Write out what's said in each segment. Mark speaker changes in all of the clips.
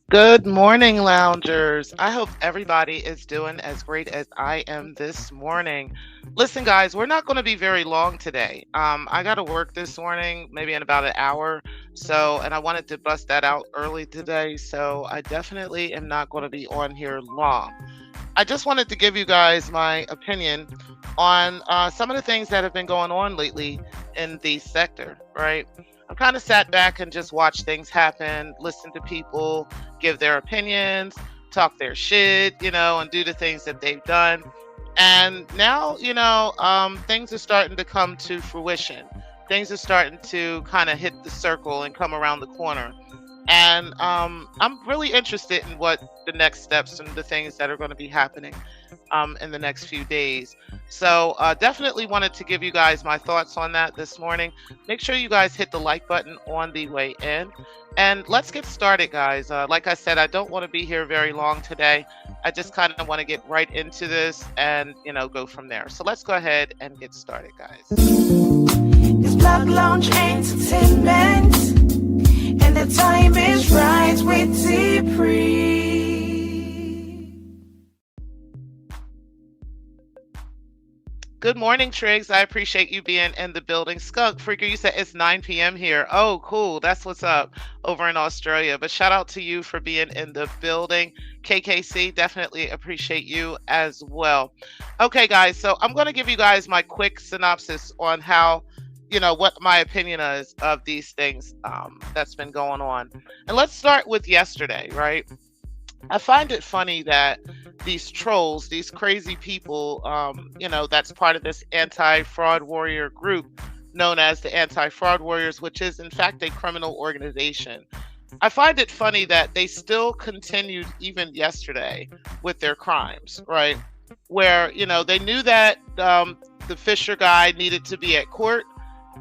Speaker 1: Good morning, loungers. I hope everybody is doing as great as I am this morning. Listen, guys, we're not going to be very long today. I got to work this morning, maybe in about an hour. So, and I wanted to bust that out early today. So, I definitely am not going to be on here long. I just wanted to give you guys my opinion on some of the things that have been going on lately in the sector, right? I've kind of sat back and just watched things happen, listen to people give their opinions, talk their shit, and do the things that they've done. And now, things are starting to come to fruition. Things are starting to kind of hit the circle and come around the corner. And I'm really interested in what the next steps and the things that are going to be happening in the next few days. So definitely wanted to give you guys my thoughts on that this morning. Make sure you guys hit the like button on the way in. And let's get started, guys. Like I said, I don't want to be here very long today. I just kind of want to get right into this and, go from there. So let's go ahead and get started, guys.
Speaker 2: It's Black Lounge Entertainment. And the time is right with T-Pre.
Speaker 1: Good morning, Triggs. I appreciate you being in the building. Skunk Freaker, you said it's 9 p.m. here. Oh, cool. That's what's up over in Australia. But shout out to you for being in the building. KKC, definitely appreciate you as well. Okay, guys. So I'm going to give you guys my quick synopsis on how what my opinion is of these things that's been going on. And let's start with yesterday, right? I find it funny that these trolls, these crazy people, that's part of this anti-fraud warrior group known as the Anti-Fraud Warriors, which is in fact a criminal organization. I find it funny that they still continued even yesterday with their crimes, right? Where, they knew that the Fisher guy needed to be at court,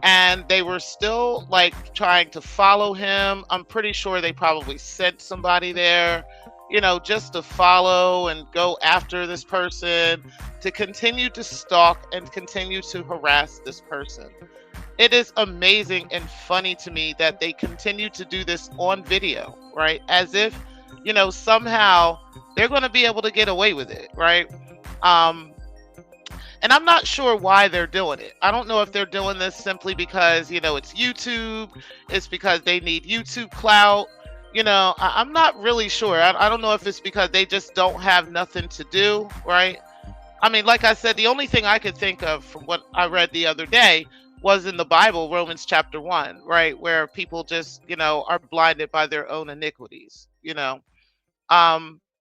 Speaker 1: and they were still trying to follow him. I'm pretty sure they probably sent somebody there, just to follow and go after this person, to continue to stalk and continue to harass this person. It is amazing and funny to me that they continue to do this on video, right? As if, somehow they're going to be able to get away with it, right? And I'm not sure why they're doing it. I don't know if they're doing this simply because, it's YouTube. It's because they need YouTube clout. I'm not really sure. I don't know if it's because they just don't have nothing to do, right? I mean, like I said, the only thing I could think of from what I read the other day was in the Bible, Romans chapter 1, right? Where people just, are blinded by their own iniquities,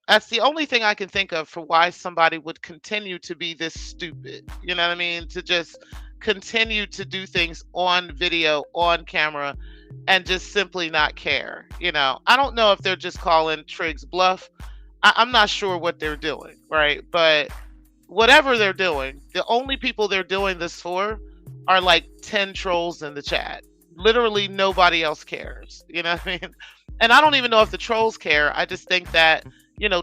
Speaker 1: That's the only thing I can think of for why somebody would continue to be this stupid. You know what I mean? To just continue to do things on video, on camera, and just simply not care. I don't know if they're just calling Triggs bluff. I'm not sure what they're doing, right? But whatever they're doing, the only people they're doing this for are 10 trolls in the chat. Literally nobody else cares. You know what I mean? And I don't even know if the trolls care. I just think that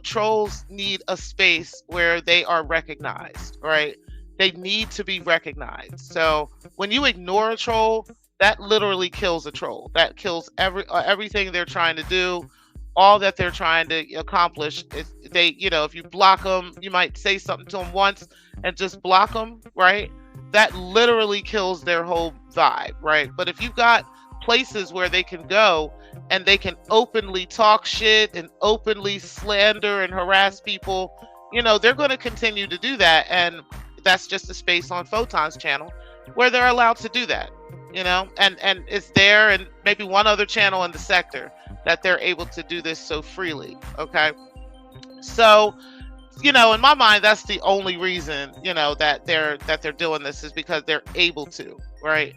Speaker 1: trolls need a space where they are recognized, right? They need to be recognized. So when you ignore a troll, that literally kills a troll. That kills everything they're trying to do. All that they're trying to accomplish is if you block them, you might say something to them once and just block them, right? That literally kills their whole vibe, right? But if you've got places where they can go and they can openly talk shit and openly slander and harass people, they're going to continue to do that. And that's just a space on Photon's channel where they're allowed to do that, and it's there, and maybe one other channel in the sector that they're able to do this so freely. Okay. So, in my mind, that's the only reason, that they're doing this is because they're able to, right?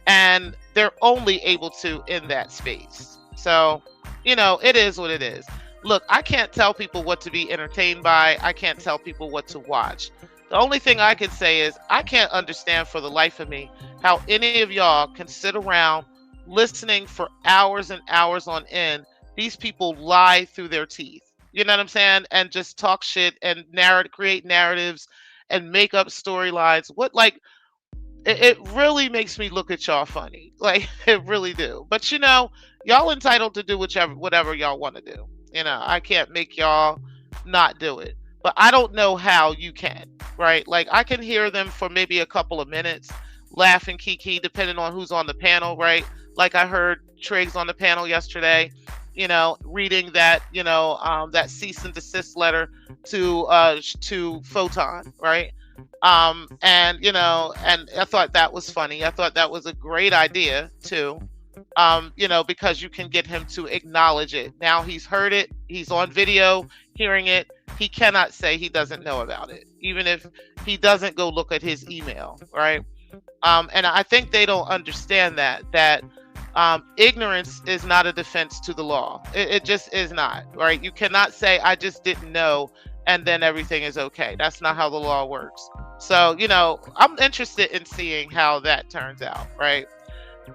Speaker 1: And they're only able to in that space. So, it is what it is. Look, I can't tell people what to be entertained by. I can't tell people what to watch. The only thing I can say is I can't understand for the life of me how any of y'all can sit around listening for hours and hours on end. These people lie through their teeth. You know what I'm saying? And just talk shit and create narratives and make up storylines. It really makes me look at y'all funny. Like, it really do. But y'all entitled to do whatever y'all want to do. I can't make y'all not do it. But I don't know how you can, right? Like, I can hear them for maybe a couple of minutes, laughing kiki, depending on who's on the panel, right? Like, I heard Triggs on the panel yesterday, reading that cease and desist letter to Photon, right? And I thought that was funny. I thought that was a great idea too. Because you can get him to acknowledge it. Now he's heard it, he's on video hearing it. He cannot say he doesn't know about it, even if he doesn't go look at his email, right? And I think they don't understand that ignorance is not a defense to the law. It just is not, right? You cannot say, I just didn't know, and then everything is okay. That's not how the law works. So, I'm interested in seeing how that turns out, right?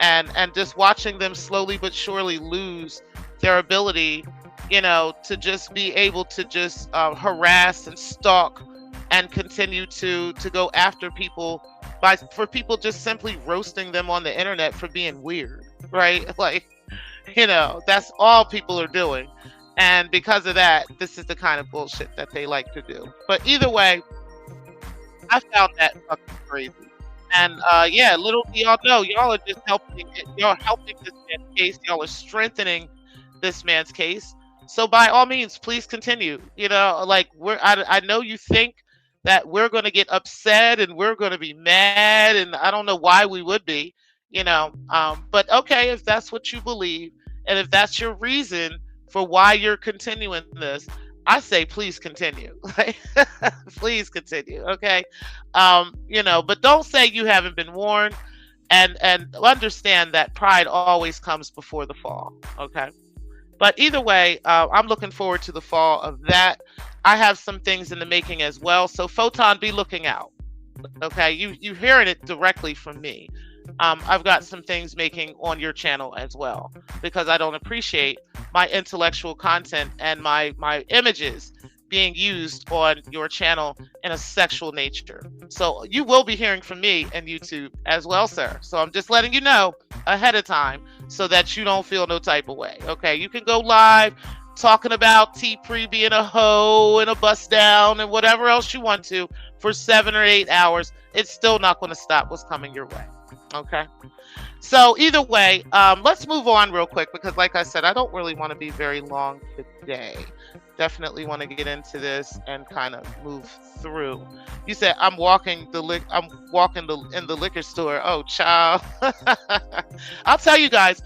Speaker 1: And just watching them slowly but surely lose their ability, to just be able to just harass and stalk and continue to go after people for people just simply roasting them on the internet for being weird, right? Like, that's all people are doing. And because of that, this is the kind of bullshit that they like to do. But either way, I found that fucking crazy. And yeah, little do y'all know, y'all are just helping. Y'all helping this man's case. Y'all are strengthening this man's case. So by all means, please continue. Like, I know you think that we're going to get upset and we're going to be mad, and I don't know why we would be. But okay, if that's what you believe, and if that's your reason for why you're continuing this, I say please continue. Please continue, okay? But don't say you haven't been warned, and understand that pride always comes before the fall, okay? But either way, I'm looking forward to the fall of that. I have some things in the making as well, so Photon, be looking out, okay? You hearing it directly from me. I've got some things making on your channel as well, because I don't appreciate my intellectual content and my images being used on your channel in a sexual nature. So you will be hearing from me and YouTube as well, sir. So I'm just letting you know ahead of time so that you don't feel no type of way. Okay, you can go live talking about T-Pre being a hoe and a bust down and whatever else you want to for 7 or 8 hours. It's still not going to stop what's coming your way. Okay. So either way, let's move on real quick, because like I said, I don't really want to be very long today. Definitely want to get into this and kind of move through. You said I'm walking in the liquor store. Oh, child. I'll tell you guys,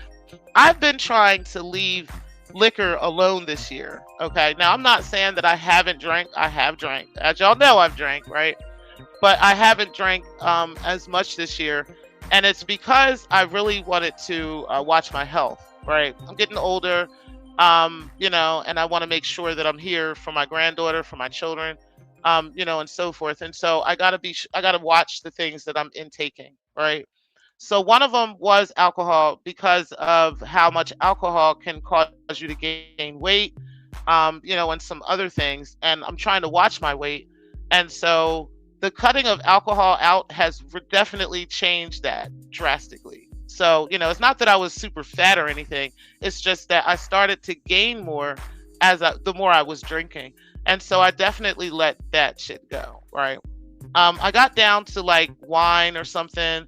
Speaker 1: I've been trying to leave liquor alone this year. Okay. Now, I'm not saying that I haven't drank. I have drank. As y'all know, I've drank, right? But I haven't drank as much this year. And it's because I really wanted to watch my health, right? I'm getting older, and I want to make sure that I'm here for my granddaughter, for my children, and so forth. And so I gotta watch the things that I'm intaking, right? So one of them was alcohol, because of how much alcohol can cause you to gain weight, and some other things. And I'm trying to watch my weight. And so the cutting of alcohol out has definitely changed that drastically. So, it's not that I was super fat or anything. It's just that I started to gain more the more I was drinking. And so I definitely let that shit go, right? I got down to like wine or something.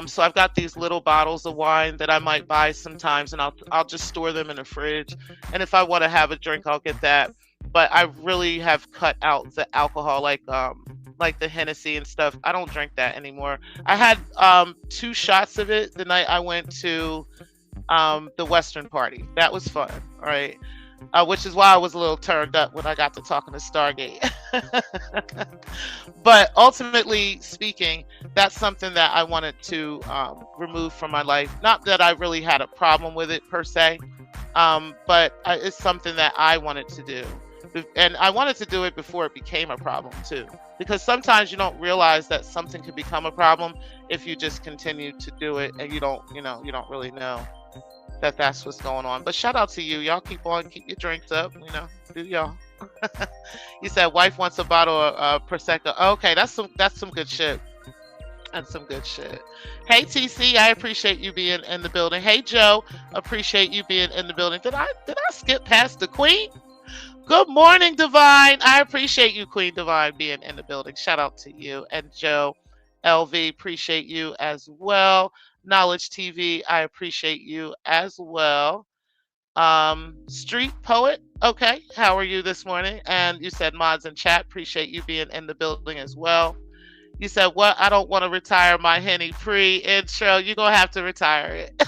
Speaker 1: So I've got these little bottles of wine that I might buy sometimes, and I'll just store them in the fridge. And if I want to have a drink, I'll get that. but I really have cut out the alcohol, like the Hennessy and stuff. I don't drink that anymore. I had 2 shots of it the night I went to the Western party. That was fun, right? Which is why I was a little turned up when I got to talking to Stargate. But ultimately speaking, that's something that I wanted to remove from my life. Not that I really had a problem with it per se, but it's something that I wanted to do. And I wanted to do it before it became a problem too. Because sometimes you don't realize that something could become a problem if you just continue to do it and you don't really know that that's what's going on. But shout out to you. Y'all keep on, keep your drinks up, do y'all. You said wife wants a bottle of Prosecco. Okay, that's some good shit. That's some good shit. Hey TC, I appreciate you being in the building. Hey Joe, appreciate you being in the building. Did I skip past the Queen? Good morning, Divine. I appreciate you, Queen Divine, being in the building. Shout out to you. And Joe LV, appreciate you as well. Knowledge TV, I appreciate you as well. Street Poet, okay. How are you this morning? And you said mods in chat, appreciate you being in the building as well. You said, what? I don't want to retire my Henny pre-intro. You're going to have to retire it.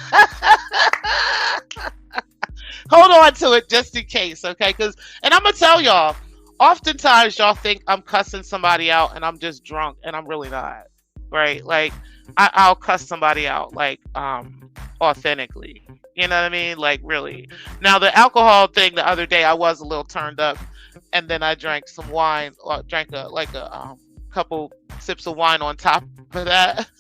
Speaker 1: Hold on to it just in case, okay? And I'm going to tell y'all, oftentimes y'all think I'm cussing somebody out and I'm just drunk, and I'm really not, right? Like, I'll cuss somebody out, like, authentically. You know what I mean? Like, really. Now, the alcohol thing the other day, I was a little turned up, and then I drank some wine, or drank a couple sips of wine on top of that.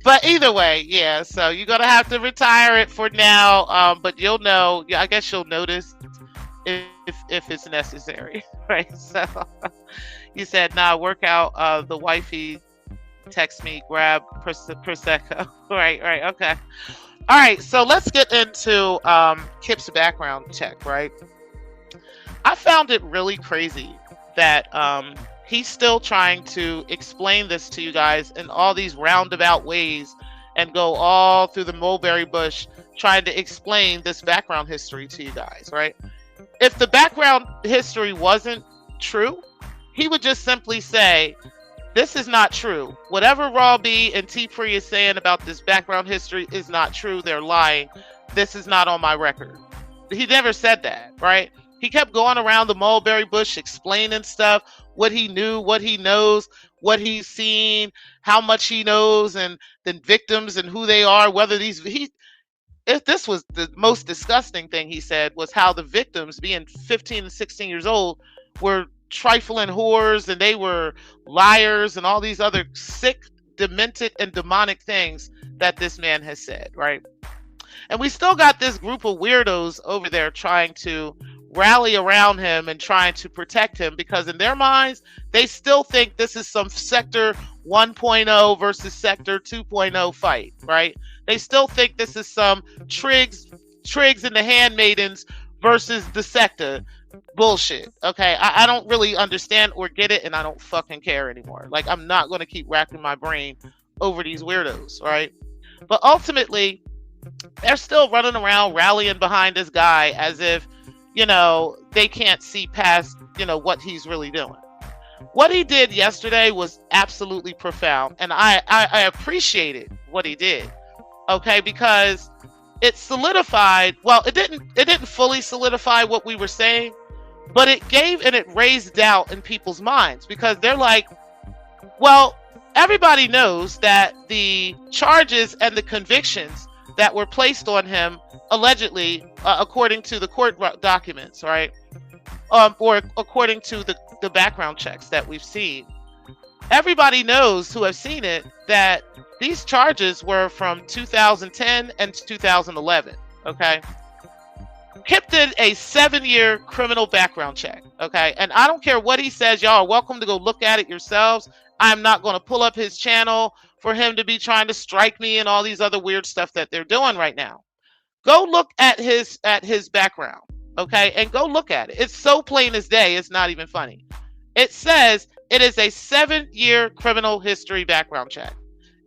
Speaker 1: But either way, yeah, so you're going to have to retire it for now, but you'll know, I guess you'll notice if it's necessary, right? So you said, nah, work out, the wifey text me, grab Prosecco. Right, okay. All right, so let's get into Kip's background check, right? I found it really crazy that he's still trying to explain this to you guys in all these roundabout ways and go all through the mulberry bush trying to explain this background history to you guys, right? If the background history wasn't true, he would just simply say, this is not true. Whatever Raw B and T Pre is saying about this background history is not true. They're lying. This is not on my record. He never said that, right? He kept going around the mulberry bush explaining stuff, what he knew, what he knows, what he's seen, how much he knows, and the victims and who they are, whether if this was the most disgusting thing he said, was how the victims, being 15 and 16 years old, were trifling whores, and they were liars, and all these other sick, demented, and demonic things that this man has said, right? And we still got this group of weirdos over there trying to rally around him and trying to protect him, because in their minds, they still think this is some Sector 1.0 versus Sector 2.0 fight, right? They still think this is some Triggs and the Handmaidens versus the Sector bullshit, okay? I don't really understand or get it, and I don't fucking care anymore. Like, I'm not going to keep racking my brain over these weirdos, right? But ultimately, they're still running around rallying behind this guy as if, they can't see past, what he's really doing. What he did yesterday was absolutely profound, and I appreciated what he did, okay, because it solidified, well, it didn't fully solidify what we were saying, but it gave and it raised doubt in people's minds, because they're like, well, everybody knows that the charges and the convictions that were placed on him, allegedly, according to the court documents, right? Or according to the background checks that we've seen. Everybody knows, who have seen it, that these charges were from 2010 and 2011, okay? Kip did a 7-year criminal background check, okay? And I don't care what he says. Y'all are welcome to go look at it yourselves. I'm not going to pull up his channel for him to be trying to strike me and all these other weird stuff that they're doing right now. Go look at his background, okay? And go look at it. It's so plain as day, it's not even funny. It says it is a 7-year criminal history background check.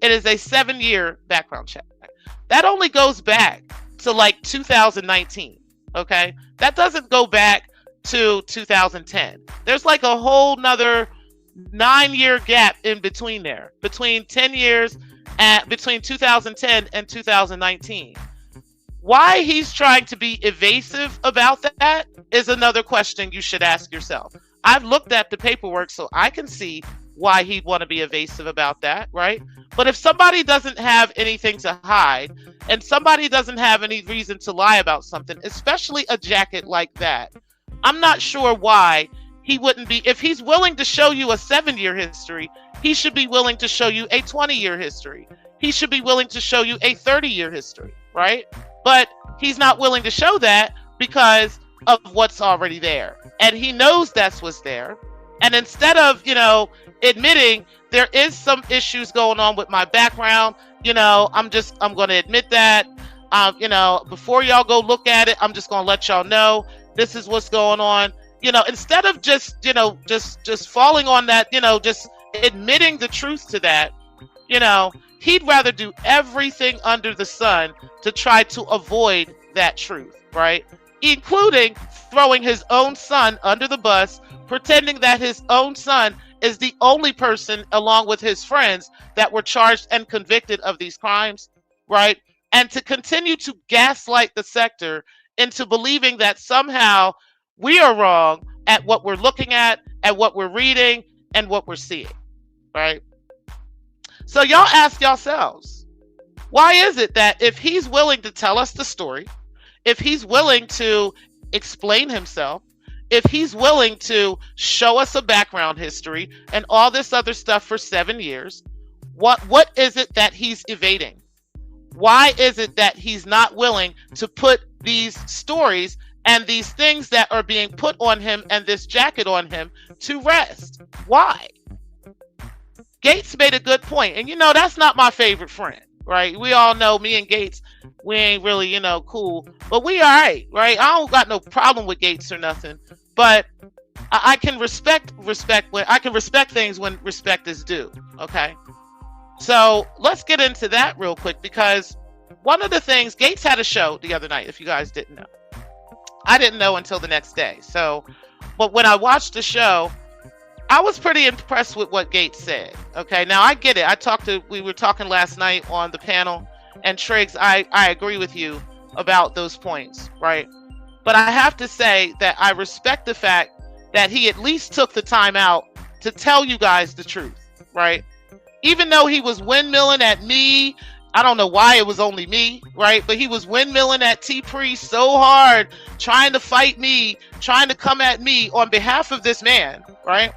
Speaker 1: It is a 7-year background check. That only goes back to like 2019. Okay. That doesn't go back to 2010. There's like a whole nother 9-year gap in between there, between 10 years at between 2010 and 2019. Why he's trying to be evasive about that is another question you should ask yourself. I've looked at the paperwork, so I can see why he'd want to be evasive about that, right? But if somebody doesn't have anything to hide and somebody doesn't have any reason to lie about something, especially a jacket like that, I'm not sure why he wouldn't be. If he's willing to show you a 7-year history, he should be willing to show you a 20-year history. He should be willing to show you a 30-year history, right? But he's not willing to show that because of what's already there. And he knows that's what's there. And instead of, admitting there is some issues going on with my background, I'm going to admit that, before y'all go look at it, I'm just going to let y'all know this is what's going on. Instead of just falling on that, just admitting the truth to that, he'd rather do everything under the sun to try to avoid that truth, right? Including throwing his own son under the bus, pretending that his own son is the only person, along with his friends, that were charged and convicted of these crimes, right? And to continue to gaslight the sector into believing that somehow we are wrong at what we're looking at what we're reading, and what we're seeing, right? So y'all ask yourselves, why is it that if he's willing to tell us the story, if he's willing to explain himself, if he's willing to show us a background history and all this other stuff for 7 years, what is it that he's evading? Why is it that he's not willing to put these stories and these things that are being put on him and this jacket on him to rest? Why? Gates made a good point. And that's not my favorite friend, right? We all know me and Gates, we ain't really, cool, but we all right, right? I don't got no problem with Gates or nothing, but I can respect when I can respect things when respect is due. Okay. So let's get into that real quick, because one of the things, Gates had a show the other night, if you guys didn't know. I didn't know until the next day. But when I watched the show, I was pretty impressed with what Gates said. Okay, now I get it. We were talking last night on the panel, and Triggs, I agree with you about those points, right? But I have to say that I respect the fact that he at least took the time out to tell you guys the truth, right? Even though he was windmilling at me, I don't know why it was only me, right? But he was windmilling at T-Priest so hard, trying to fight me, trying to come at me on behalf of this man, right?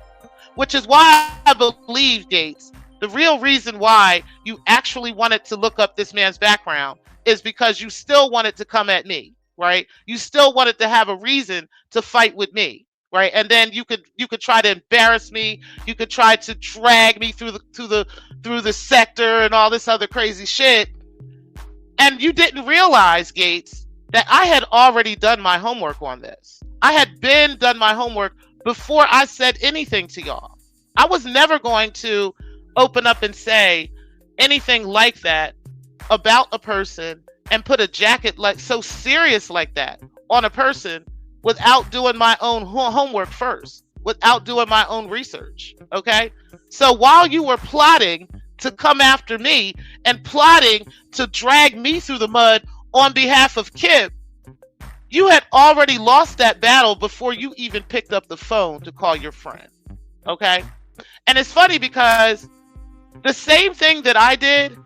Speaker 1: Which is why I believe, Gates, the real reason why you actually wanted to look up this man's background is because you still wanted to come at me, right? You still wanted to have a reason to fight with me, right? And then you could try to embarrass me. You could try to drag me through the sector and all this other crazy shit. And you didn't realize, Gates, that I had already done my homework on this. I had done my homework before I said anything to y'all. I was never going to open up and say anything like that about a person and put a jacket like so serious like that on a person without doing my own homework first, without doing my own research. Okay? So while you were plotting to come after me and plotting to drag me through the mud on behalf of Kip, you had already lost that battle before you even picked up the phone to call your friend. Okay? And it's funny because the same thing that I did,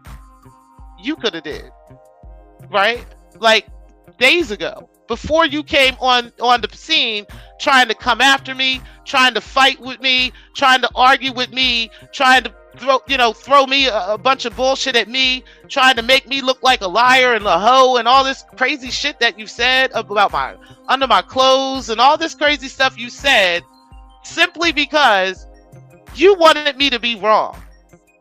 Speaker 1: you could have did. Right? Like days ago, before you came on the scene, trying to come after me, trying to fight with me, trying to argue with me, trying to throw me a bunch of bullshit at me, trying to make me look like a liar and a hoe and all this crazy shit that you said about under my clothes and all this crazy stuff you said, simply because you wanted me to be wrong,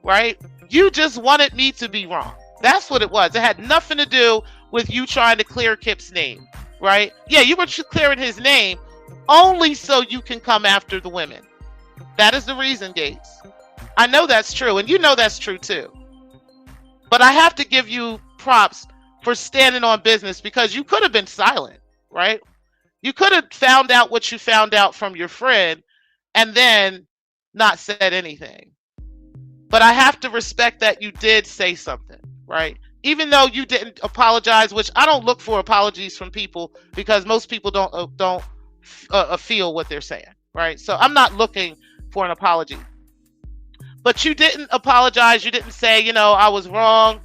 Speaker 1: right? You just wanted me to be wrong. That's what it was. It had nothing to do with you trying to clear Kip's name, right? Yeah, you were clearing his name only so you can come after the women. That is the reason, Gates. I know that's true, and you know that's true too. But I have to give you props for standing on business, because you could have been silent, right? You could have found out what you found out from your friend and then not said anything. But I have to respect that you did say something, right? Even though you didn't apologize, which I don't look for apologies from people, because most people don't feel what they're saying, right? So I'm not looking for an apology. But you didn't apologize. You didn't say, I was wrong.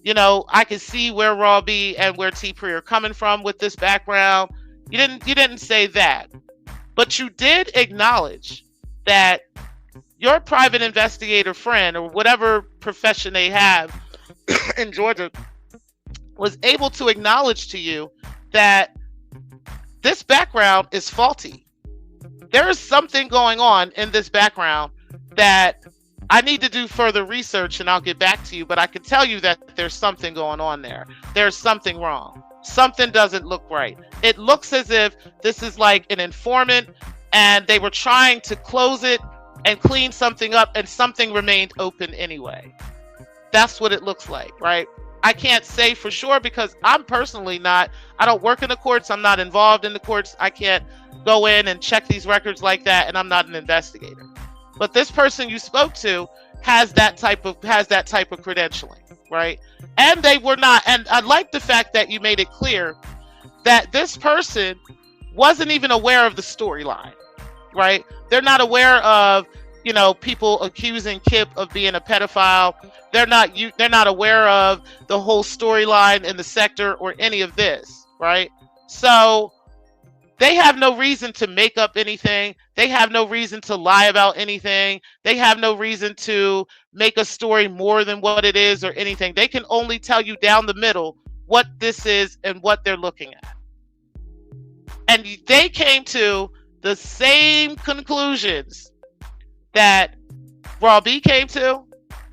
Speaker 1: I can see where Raw B and where T Pre are coming from with this background. You didn't say that. But you did acknowledge that your private investigator friend, or whatever profession they have in Georgia, was able to acknowledge to you that this background is faulty. There is something going on in this background that I need to do further research, and I'll get back to you, but I can tell you that there's something going on there. There's something wrong. Something doesn't look right. It looks as if this is like an informant and they were trying to close it and clean something up, and something remained open anyway. That's what it looks like, right? I can't say for sure, because I'm personally I don't work in the courts. I'm not involved in the courts. I can't go in and check these records like that, and I'm not an investigator. But this person you spoke to has that type of credentialing, right? And they were not. And I like the fact that you made it clear that this person wasn't even aware of the storyline, right? They're not aware of, people accusing Kip of being a pedophile. They're not aware of the whole storyline in the sector or any of this, right? So they have no reason to make up anything. They have no reason to lie about anything. They have no reason to make a story more than what it is or anything. They can only tell you down the middle what this is and what they're looking at. And they came to the same conclusions that Raw B came to,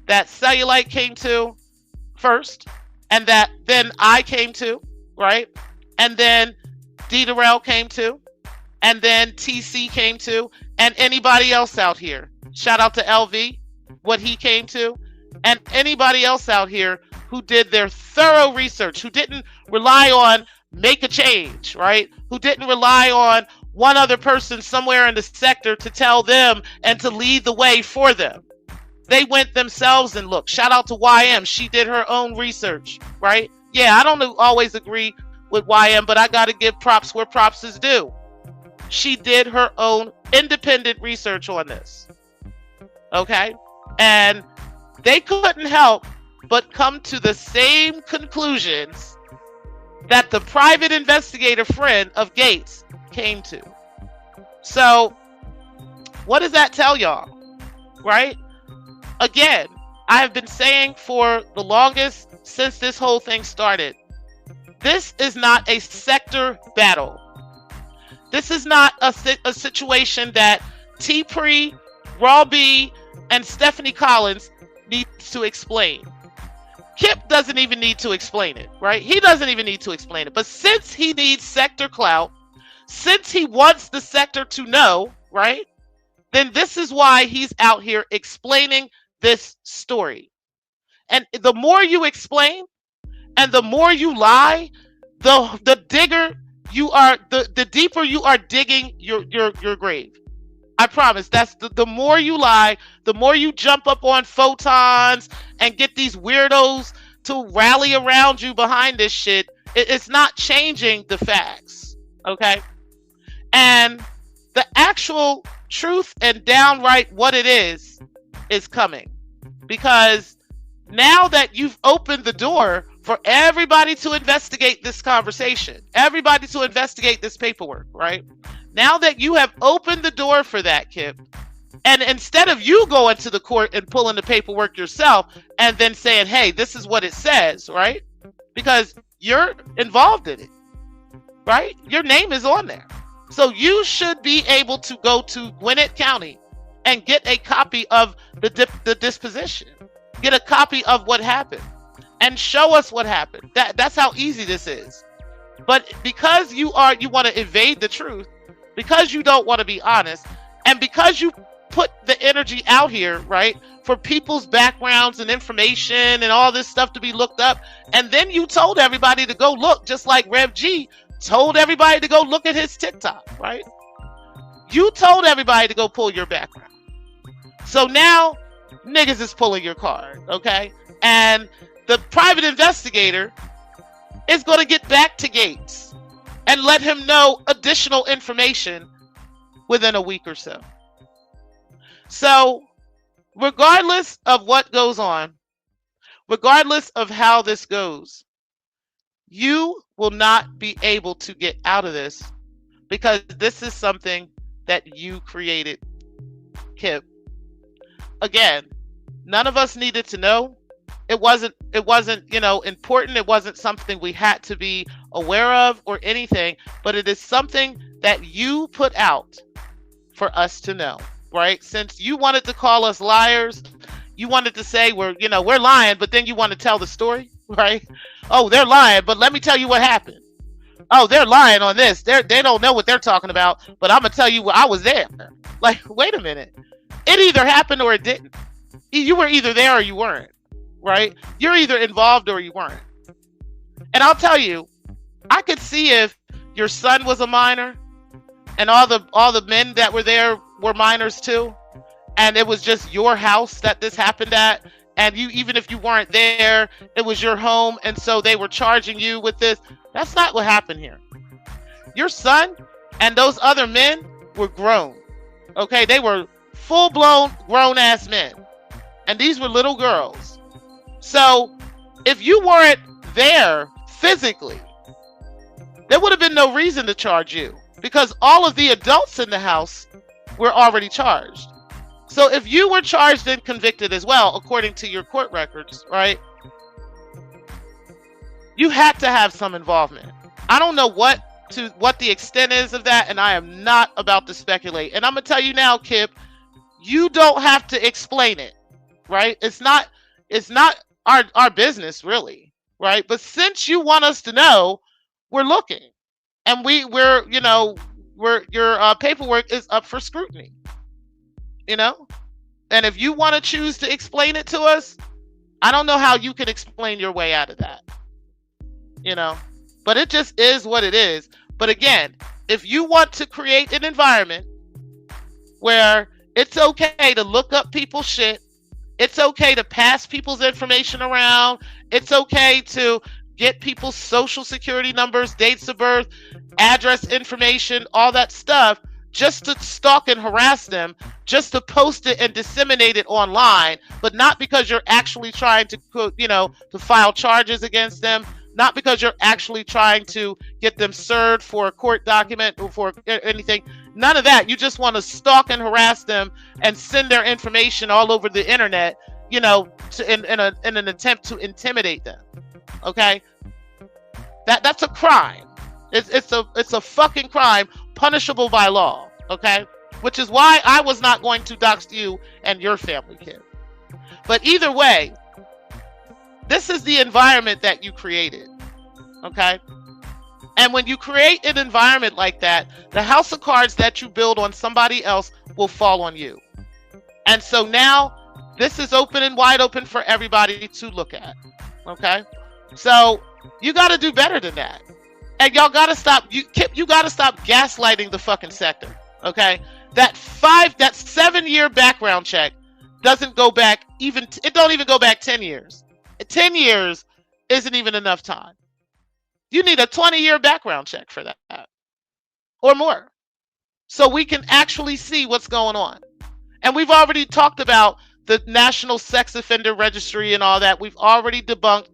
Speaker 1: that Cellulite came to first, and that then I came to, right? And then D. Durrell came to, and then TC came to, and anybody else out here. Shout out to LV, what he came to, and anybody else out here who did their thorough research, who didn't rely on make a change, right? Who didn't rely on one other person somewhere in the sector to tell them and to lead the way for them. They went themselves and looked. Shout out to YM. She did her own research, right? Yeah, I don't always agree with YM, but I got to give props where props is due. She did her own independent research on this. Okay? And they couldn't help but come to the same conclusions that the private investigator friend of Gates came to. So, what does that tell y'all? Right? Again, I have been saying for the longest since this whole thing started, this is not a sector battle. This is not a situation that T. Pre, Raw B, and Stephanie Collins needs to explain. Kip doesn't even need to explain it, right? He doesn't even need to explain it. But since he needs sector clout, since he wants the sector to know, right? Then this is why he's out here explaining this story. And the more you explain and the more you lie, the digger you are, the deeper you are digging your grave. I promise. That's the more you lie, the more you jump up on photons and get these weirdos to rally around you behind this shit. It's not changing the facts. Okay? And the actual truth and downright what it is coming. Because now that you've opened the door for everybody to investigate this conversation, everybody to investigate this paperwork, right? Now that you have opened the door for that, Kip, and instead of you going to the court and pulling the paperwork yourself and then saying, hey, this is what it says, right? Because you're involved in it, right? Your name is on there. So you should be able to go to Gwinnett County and get a copy of the disposition, get a copy of what happened, and show us what happened. That's how easy this is. But because you want to evade the truth, because you don't want to be honest, and because you put the energy out here, right, for people's backgrounds and information and all this stuff to be looked up. And then you told everybody to go look, just like Rev G told everybody to go look at his TikTok, right? You told everybody to go pull your background. So now niggas is pulling your card, okay? And the private investigator is going to get back to Gates and let him know additional information within a week or so. So, regardless of what goes on, regardless of how this goes, you will not be able to get out of this, because this is something that you created, Kip. Again, none of us needed to know. It wasn't, important. It wasn't something we had to be aware of or anything, but it is something that you put out for us to know, right? Since you wanted to call us liars, you wanted to say we're lying, but then you want to tell the story, right? Oh, they're lying, but let me tell you what happened. Oh, they're lying on this. They don't know what they're talking about, but I'm gonna tell you I was there. Like, wait a minute. It either happened or it didn't. You were either there or you weren't, right? You're either involved or you weren't. And I'll tell you, I could see if your son was a minor and all the men that were there were minors too, and it was just your house that this happened at, and you, even if you weren't there, it was your home, and so they were charging you with this. That's not what happened here. Your son and those other men were grown. Okay, they were full-blown grown-ass men, and these were little girls. So if you weren't there physically, there would have been no reason to charge you, because all of the adults in the house were already charged. So if you were charged and convicted as well, according to your court records, right, you had to have some involvement. I don't know what the extent is of that, and I am not about to speculate. And I'm gonna tell you now, Kip, you don't have to explain it, right? It's not our business, really, right? But since you want us to know, we're looking, and your paperwork is up for scrutiny, and if you want to choose to explain it to us, I don't know how you can explain your way out of that, but it just is what it is. But again, if you want to create an environment where it's okay to look up people's shit, it's okay to pass people's information around, it's okay to get people's social security numbers, dates of birth, address information, all that stuff, just to stalk and harass them, just to post it and disseminate it online, but not because you're actually trying to, to file charges against them, not because you're actually trying to get them served for a court document or for anything. None of that. You just want to stalk and harass them and send their information all over the internet, in an attempt to intimidate them. Okay, that's a crime. It's a fucking crime, punishable by law. Okay, which is why I was not going to dox you and your family, kid. But either way, this is the environment that you created. Okay, and when you create an environment like that, the house of cards that you build on somebody else will fall on you. And so now this is open and wide open for everybody to look at. Okay, so you got to do better than that. And y'all got to stop. You got to stop gaslighting the fucking sector. Okay, that 7-year background check doesn't go back it don't even go back 10 years. 10 years isn't even enough time. You need a 20-year background check for that or more, so we can actually see what's going on. And we've already talked about the National Sex Offender Registry and all that. We've already debunked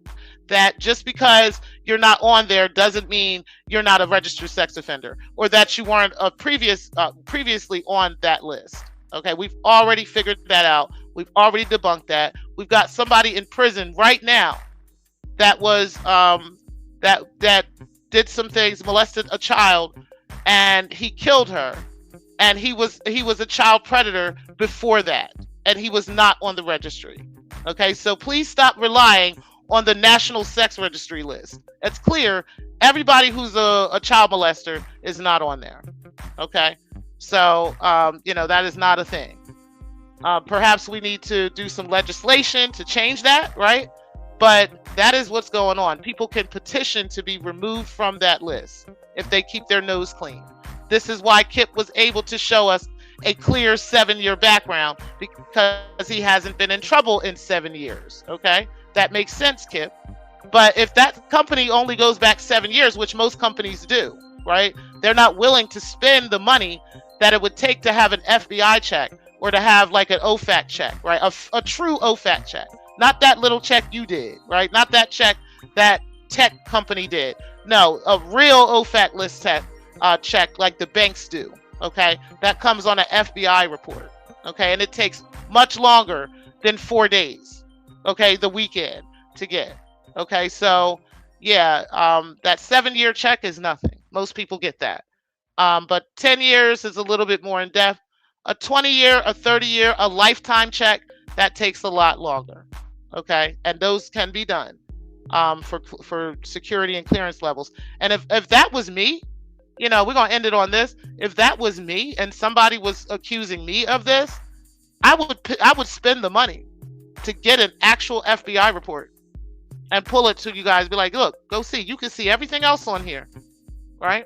Speaker 1: that just because you're not on there doesn't mean you're not a registered sex offender, or that you weren't previously on that list. Okay, we've already figured that out. We've already debunked that. We've got somebody in prison right now that was that did some things, molested a child, and he killed her. And he was a child predator before that, and he was not on the registry. Okay, so please stop relying on the National Sex Registry list. It's clear everybody who's a child molester is not on there. Okay, so that is not a thing. Perhaps we need to do some legislation to change that, right? But that is what's going on. People can petition to be removed from that list if they keep their nose clean. This is why Kip was able to show us a clear 7-year background, because he hasn't been in trouble in 7 years. Okay, that makes sense, Kip. But if that company only goes back 7 years, which most companies do, right? They're not willing to spend the money that it would take to have an FBI check or to have like an OFAC check, right? A true OFAC check, not that little check you did, right? Not that check that tech company did. No, a real OFAC list check like the banks do, okay? That comes on an FBI report, okay? And it takes much longer than 4 days, okay? The weekend to get, okay? So yeah, that 7-year check is nothing. Most people get that. But 10 years is a little bit more in depth. A 20-year, a 30-year, a lifetime check, that takes a lot longer. Okay, and those can be done for security and clearance levels. And if that was me, we're gonna end it on this. If that was me and somebody was accusing me of this, I would spend the money to get an actual FBI report and pull it to you guys. Be like, look, go see. You can see everything else on here, right?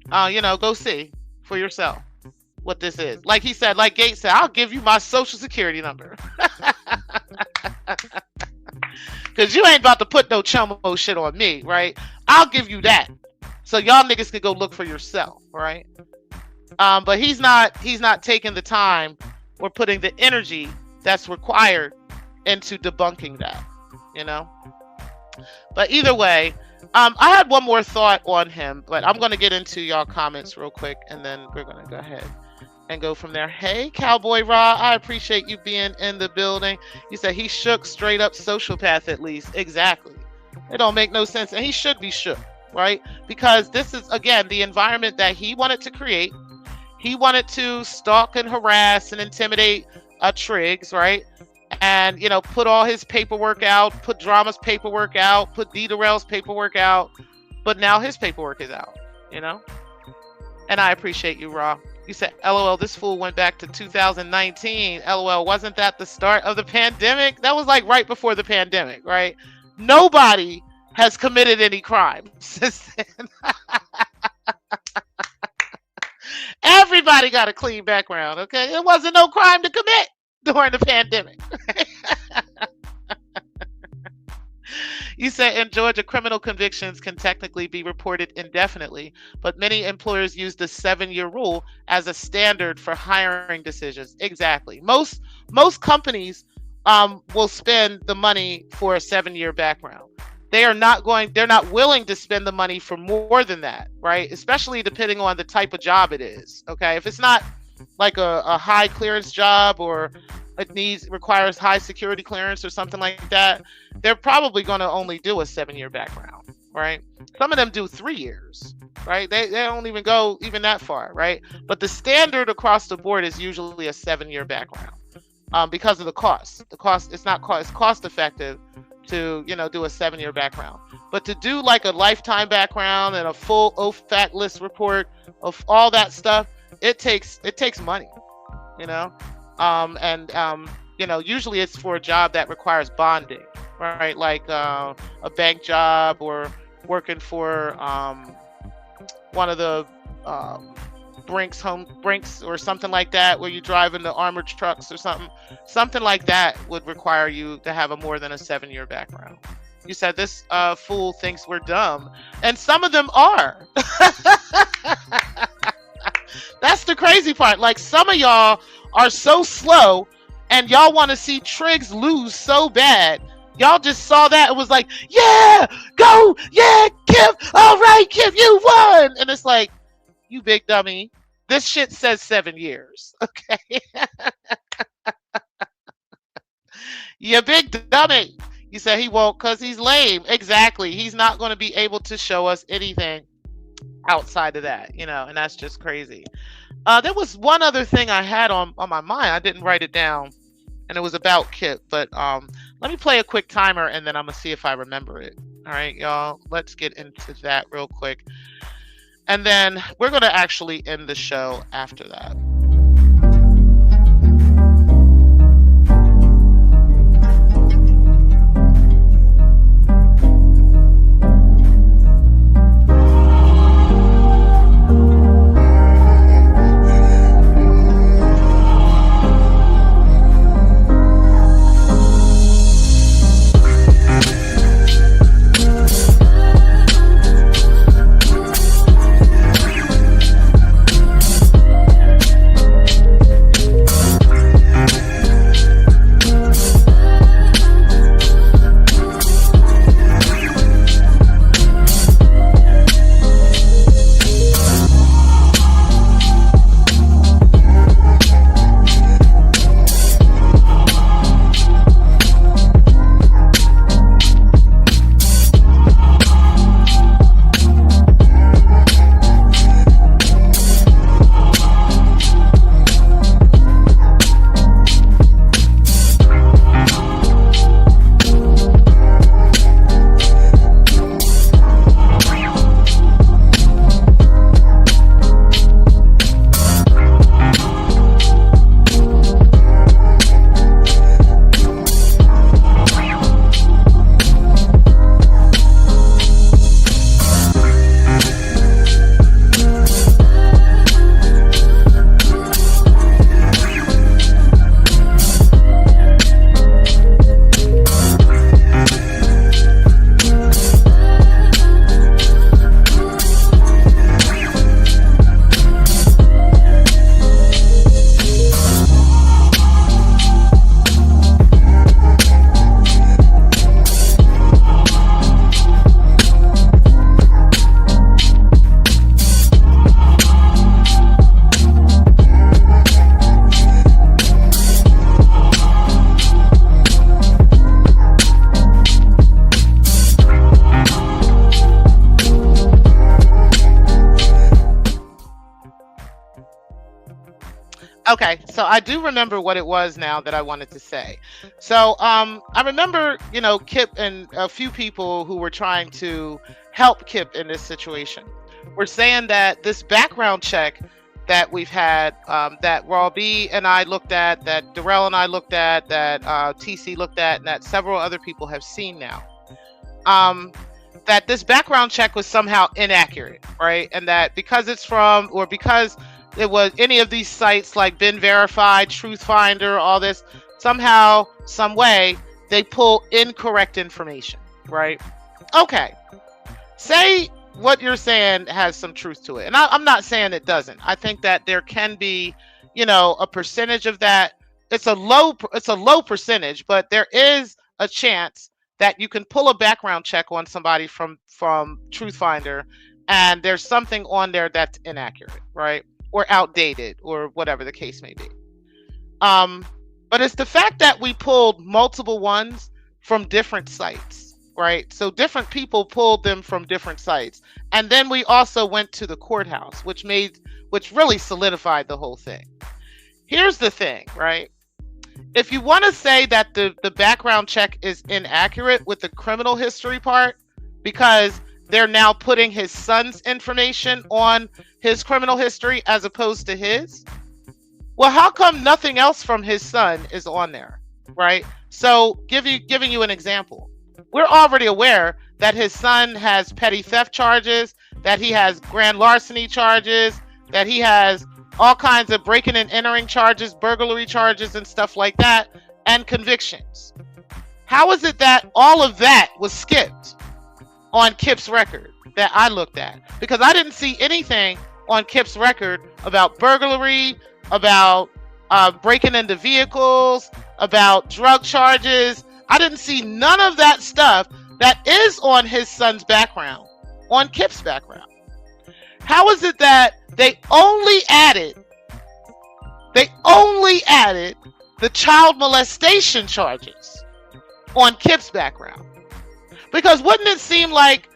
Speaker 1: Go see for yourself what this is. Like he said, like Gates said, I'll give you my social security number. Because you ain't about to put no chomo shit on me, right? I'll give you that. So y'all niggas can go look for yourself, right? But he's not taking the time or putting the energy that's required into debunking that, But either way, I had one more thought on him, but I'm going to get into y'all comments real quick, and then we're going to go ahead and go from there. Hey, Cowboy Raw, I appreciate you being in the building. You said he shook, straight up sociopath at least. Exactly. It don't make no sense, and he should be shook, right? Because this is, again, the environment that he wanted to create. He wanted to stalk and harass and intimidate Triggs, right? And put all his paperwork out, put Drama's paperwork out, put D. Darrell's paperwork out, but now his paperwork is out, And I appreciate you, Raw. You said, LOL, this fool went back to 2019. LOL, wasn't that the start of the pandemic? That was like right before the pandemic, right? Nobody has committed any crime since then. Everybody got a clean background, okay? It wasn't no crime to commit during the pandemic. You said in Georgia, criminal convictions can technically be reported indefinitely, but many employers use the 7-year rule as a standard for hiring decisions. Exactly. Most companies will spend the money for a 7-year background. They're not willing to spend the money for more than that, right? Especially depending on the type of job it is. Okay. If it's not like a high clearance job, or it requires high security clearance or something like that, they're probably going to only do a 7-year background, right? Some of them do 3 years, right? They don't even go even that far, right? But the standard across the board is usually a 7-year background because of the cost. It's cost effective to do a 7-year background. But to do like a lifetime background and a full OFAC list report of all that stuff, it takes money, usually it's for a job that requires bonding, right? Like a bank job, or working for one of the Brinks or something like that, where you drive in the armored trucks or something like that would require you to have more than a 7-year background. You said this fool thinks we're dumb, and some of them are. That's the crazy part. Like, some of y'all are so slow, and y'all want to see Triggs lose so bad. Y'all just saw that and was like, yeah, go, yeah, Kip, all right, Kip, you won. And it's like, you big dummy. This shit says 7 years, okay? You big dummy. You said he won't because he's lame. Exactly. He's not going to be able to show us anything outside of that, and that's just crazy. There was one other thing I had on my mind. I didn't write it down, and it was about Kip, but let me play a quick timer, and then I'm going to see if I remember it. All right, y'all, let's get into that real quick. And then we're going to actually end the show after that. Okay, so I do remember what it was now that I wanted to say. So I remember, Kip and a few people who were trying to help Kip in this situation were saying that this background check that we've had, that Raw B and I looked at, that Darrell and I looked at, that TC looked at, and that several other people have seen now, that this background check was somehow inaccurate, right? And that because it's from, or because it was any of these sites like Been Verified, Truth Finder, all this, somehow, some way, they pull incorrect information, right? Okay. Say what you're saying has some truth to it. And I'm not saying it doesn't. I think that there can be, a percentage of that. It's a low percentage, but there is a chance that you can pull a background check on somebody from Truth Finder, and there's something on there that's inaccurate, right? Or outdated, or whatever the case may be. But it's the fact that we pulled multiple ones from different sites, right? So different people pulled them from different sites. And then we also went to the courthouse, which really solidified the whole thing. Here's the thing, right? If you want to say that the background check is inaccurate with the criminal history part, because they're now putting his son's information on his criminal history as opposed to his, well, how come nothing else from his son is on there, right? So giving you an example, we're already aware that his son has petty theft charges, that he has grand larceny charges, that he has all kinds of breaking and entering charges, burglary charges, and stuff like that, and convictions. How is it that all of that was skipped on Kip's record that I looked at? Because I didn't see anything on Kip's record about burglary, about breaking into vehicles, about drug charges. I didn't see none of that stuff that is on his son's background, on Kip's background. How is it that they only added the child molestation charges on Kip's background? Because wouldn't it seem like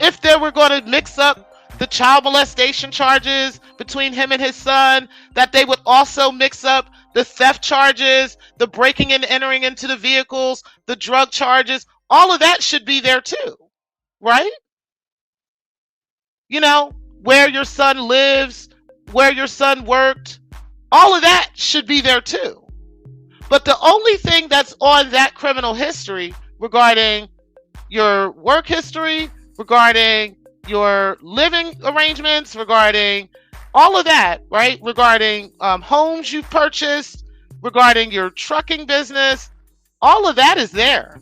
Speaker 1: if they were going to mix up the child molestation charges between him and his son, that they would also mix up the theft charges, the breaking and entering into the vehicles, the drug charges? All of that should be there too, right? Where your son lives, where your son worked, all of that should be there too. But the only thing that's on that criminal history regarding your work history, regarding your living arrangements, regarding all of that, right? Regarding homes you've purchased, regarding your trucking business, all of that is there.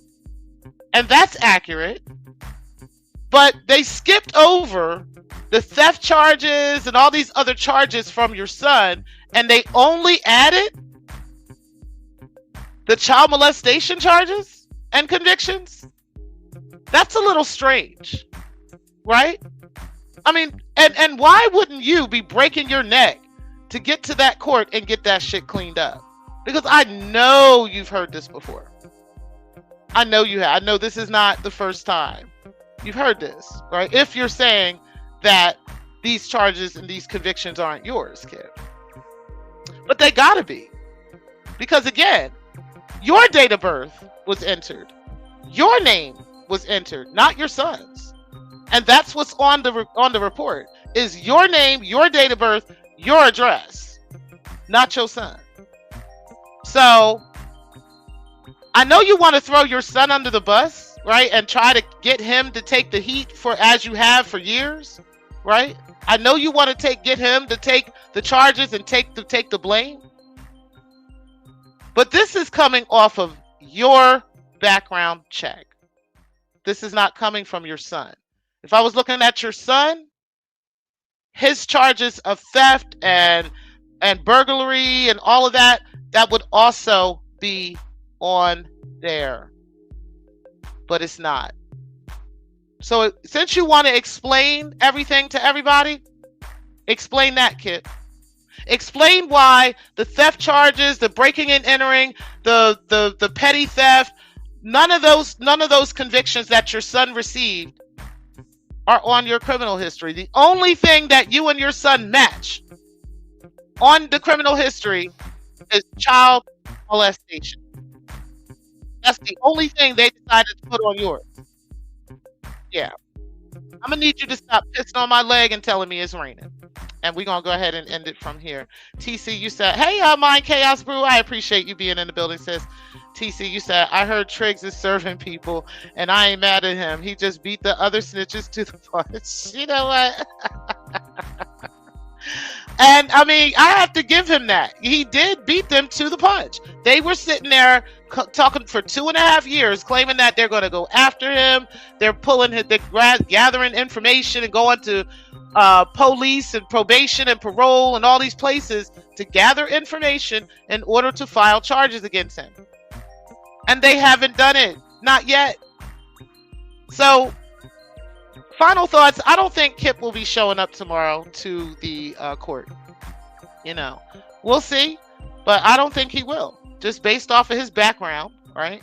Speaker 1: And that's accurate. But they skipped over the theft charges and all these other charges from your son, and they only added the child molestation charges and convictions. That's a little strange, right? I mean, and why wouldn't you be breaking your neck to get to that court and get that shit cleaned up? Because I know you've heard this before. I know you have. I know this is not the first time you've heard this, right? If you're saying that these charges and these convictions aren't yours, kid. But they gotta be. Because again, your date of birth was entered. Your name was entered, not your son's. And that's what's on the report, is your name, your date of birth, your address, not your son. So I know you want to throw your son under the bus, right? And try to get him to take the heat for, as you have for years, right? I know you want to get him to take the charges and take the blame. But this is coming off of your background check. This is not coming from your son. If I was looking at your son, his charges of theft and burglary and all of that, that would also be on there. But it's not. So since you want to explain everything to everybody, explain that, kid. Explain why the theft charges, the breaking and entering, the petty theft, none of those convictions that your son received are on your criminal history. The only thing that you and your son match on the criminal history is child molestation. That's the only thing they decided to put on yours. Yeah. I'm gonna need you to stop pissing on my leg and telling me it's raining. And we're gonna go ahead and end it from here. TC, you said, "Hey, Mind Chaos Brew, I appreciate you being in the building, sis." TC, you said, "I heard Triggs is serving people, and I ain't mad at him. He just beat the other snitches to the punch." You know what? And I mean, I have to give him that. He did beat them to the punch. They were sitting there talking for 2.5 years, claiming that they're going to go after him. They're gathering information and going to police and probation and parole and all these places to gather information in order to file charges against him. And they haven't done it. Not yet. So, final thoughts. I don't think Kip will be showing up tomorrow to the court. You know, we'll see, but I don't think he will. Just based off of his background, right?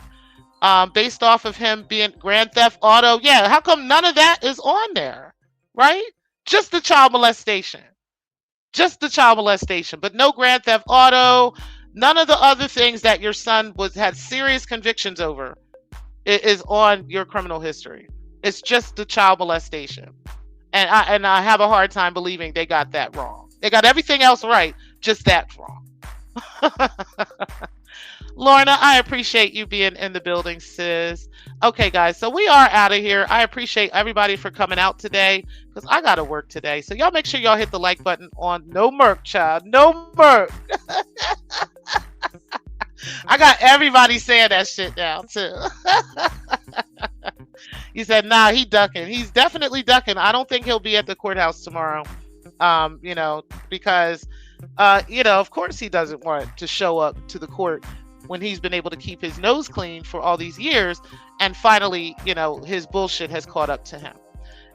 Speaker 1: Based off of him being Grand Theft Auto. Yeah, how come none of that is on there, right? Just the child molestation. Just the child molestation, but no Grand Theft Auto. None of the other things that your son had serious convictions over is on your criminal history. It's just the child molestation. And I have a hard time believing they got that wrong. They got everything else right, just that wrong. Lorna, I appreciate you being in the building, sis. Okay, guys, so we are out of here. I appreciate everybody for coming out today because I got to work today. So y'all make sure y'all hit the like button on No Merc, child. No Merc. I got everybody saying that shit now, too. He said, nah, he ducking. He's definitely ducking. I don't think he'll be at the courthouse tomorrow. Because, of course he doesn't want to show up to the court when he's been able to keep his nose clean for all these years. And finally, his bullshit has caught up to him.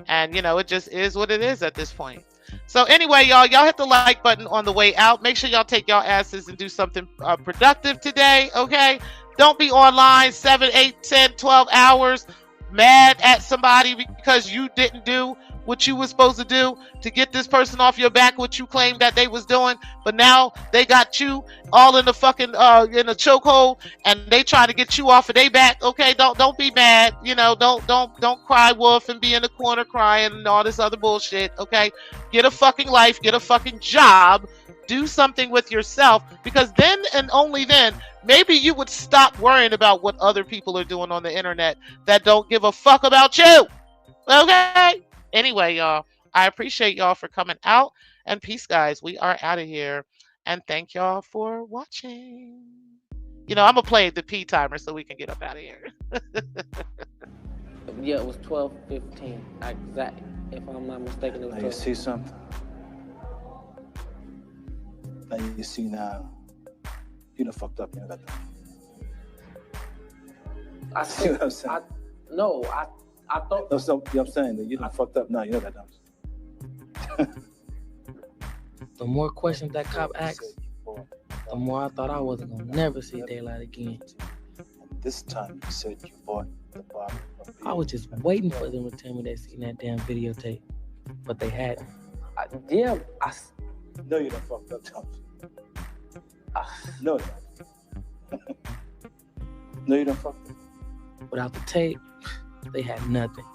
Speaker 1: And, it just is what it is at this point. So anyway, y'all hit the like button on the way out. Make sure y'all take y'all asses and do something productive today, okay? Don't be online 7, 8, 10, 12 hours mad at somebody because you didn't do what you were supposed to do to get this person off your back, what you claimed that they was doing, but now they got you all in the fucking in a chokehold and they trying to get you off of their back. Okay, don't be mad. Don't cry wolf and be in the corner crying and all this other bullshit. Okay, get a fucking life, get a fucking job, do something with yourself, because then and only then maybe you would stop worrying about what other people are doing on the internet that don't give a fuck about you. Okay. Anyway, y'all, I appreciate y'all for coming out, and peace, guys. We are out of here, and thank y'all for watching. I'm gonna play the P timer so we can get up out of here.
Speaker 3: Yeah, it was 12:15. Exactly. If I'm not mistaken, it was.
Speaker 4: Now you see something. Now you see now. You done fucked up. You know that.
Speaker 3: I
Speaker 4: see what I'm saying?
Speaker 3: I thought.
Speaker 4: No, so, you know what I'm saying? That you done fucked up now. You know that.
Speaker 3: The more questions that cop asks, the more I thought I wasn't gonna never see daylight again.
Speaker 4: This time you said you bought the bottle of beer.
Speaker 3: I was just waiting for them to tell me they seen that damn videotape, but they hadn't.
Speaker 4: No, you done fucked up, Thompson. No, no, you done fucked up.
Speaker 3: Without the tape, they had nothing.